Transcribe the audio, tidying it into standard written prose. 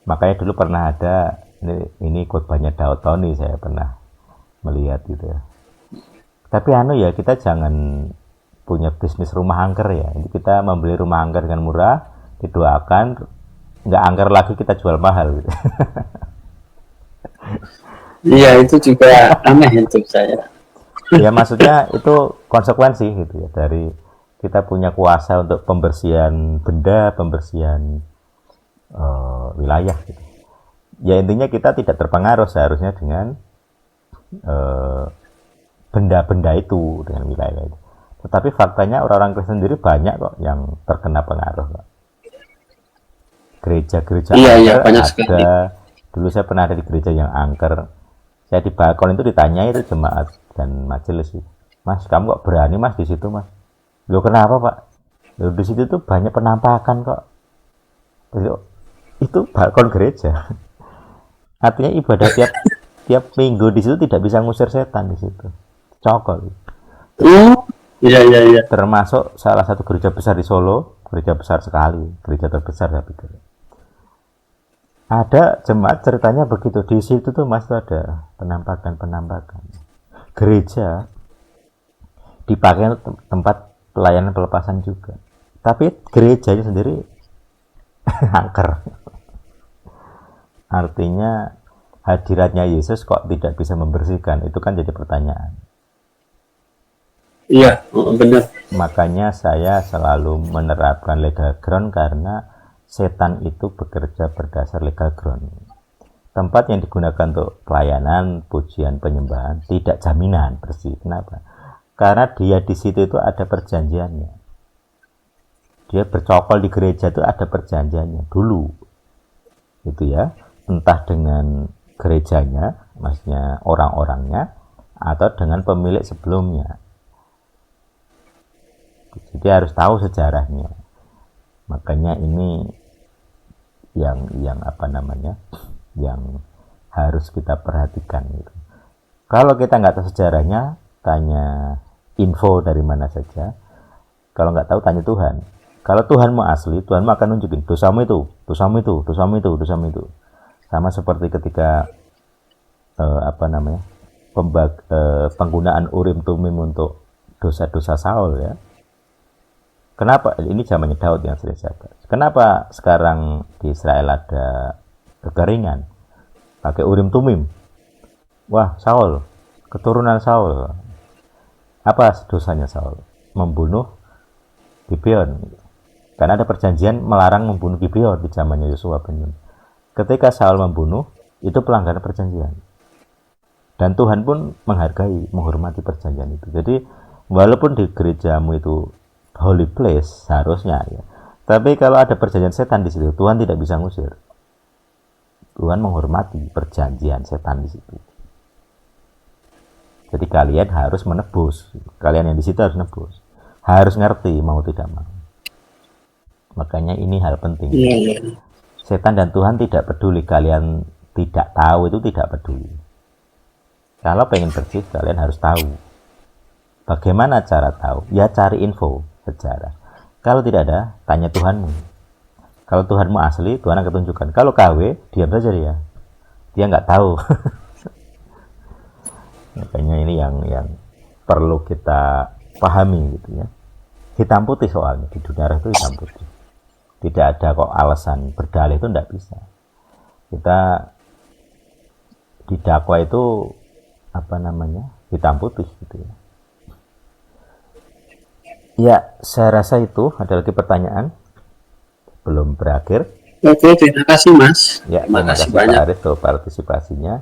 Makanya dulu pernah ada ini khotbahnya Daud Tony, saya pernah melihat gitu ya. Tapi ya kita jangan punya bisnis rumah angker ya. Ini kita membeli rumah angker dengan murah, didoakan, nggak angker lagi kita jual mahal gitu. Iya, itu juga aneh untuk saya. Ya maksudnya itu konsekuensi gitu ya dari kita punya kuasa untuk pembersihan benda, pembersihan wilayah gitu. Ya intinya kita tidak terpengaruh seharusnya dengan benda-benda itu, dengan wilayah itu. Tetapi faktanya orang-orang Kristen sendiri banyak kok yang terkena pengaruh kok. Gereja-gereja Iya, iya, angker banyak sekali. ada. Dulu saya pernah ada di gereja yang angker. Saya di balkon itu ditanya itu jemaat dan majelis itu, Mas, kamu kok berani Mas di situ Mas? Loh kenapa Pak? Loh di situ tuh banyak penampakan kok. Loh, itu balkon gereja. Artinya ibadah tiap tiap minggu di situ tidak bisa ngusir setan di situ. Cokol. Oh, iya, iya, iya. Termasuk salah satu gereja besar di Solo, gereja besar sekali, gereja terbesar saya pikir. Ada jemaat ceritanya begitu, di situ tuh Mas tuh ada penampakan gereja dipakai tempat pelayanan pelepasan juga, tapi gerejanya sendiri angker. Artinya hadiratnya Yesus kok tidak bisa membersihkan, itu kan jadi pertanyaan. Iya, benar. Makanya saya selalu menerapkan legal ground karena setan itu bekerja berdasar legal ground. Tempat yang digunakan untuk pelayanan, pujian, penyembahan tidak jaminan bersih. Kenapa? Karena dia di situ itu ada perjanjiannya. Dia bercokol di gereja itu ada perjanjiannya dulu. Itu ya, entah dengan gerejanya, maksudnya orang-orangnya, atau dengan pemilik sebelumnya. Jadi harus tahu sejarahnya. Makanya ini yang apa namanya, yang harus kita perhatikan gitu. Kalau kita nggak tahu sejarahnya, tanya info dari mana saja. Kalau nggak tahu, tanya Tuhan. Kalau Tuhanmu asli, Tuhanmu akan nunjukin dosamu itu, dosamu itu, dosamu itu, dosamu itu. Sama seperti ketika apa namanya, penggunaan Urim Tumim untuk dosa-dosa Saul ya. Kenapa ini zamannya Daud yang sudah jabat? Kenapa sekarang di Israel ada kekeringan? Pakai Urim Tumim. Wah, Saul, keturunan Saul. Apa dosanya Saul? Membunuh Gibeon. Karena ada perjanjian melarang membunuh Gibeon di zamannya Yosua bin Nun. Ketika Saul membunuh, itu pelanggaran perjanjian. Dan Tuhan pun menghargai, menghormati perjanjian itu. Jadi, walaupun di gerejamu itu holy place seharusnya ya, tapi kalau ada perjanjian setan di situ, Tuhan tidak bisa ngusir. Tuhan menghormati perjanjian setan di situ. Jadi kalian harus menebus, kalian yang di situ harus nebus, harus ngerti mau tidak mau. Makanya ini hal penting. Iya, iya. Setan dan Tuhan tidak peduli, kalian tidak tahu itu tidak peduli. Kalau pengen bersih, kalian harus tahu. Bagaimana cara tahu? Ya cari info sejarah. Kalau tidak ada, tanya Tuhanmu. Kalau Tuhanmu asli, Tuhan akan tunjukkan. Kalau KW, diam saja dia. Dia nggak tahu. Makanya ini yang perlu kita pahami gitu ya. Hitam putih soalnya, di dunia itu hitam putih. Tidak ada kok alasan berdalih, itu nggak bisa. Kita didakwa itu apa namanya, hitam putih gitu ya. Ya, saya rasa itu. Ada lagi pertanyaan? Belum berakhir. Oke, terima kasih Mas. Ya, Terima terima kasih kasih Pak banyak. Arif untuk partisipasinya.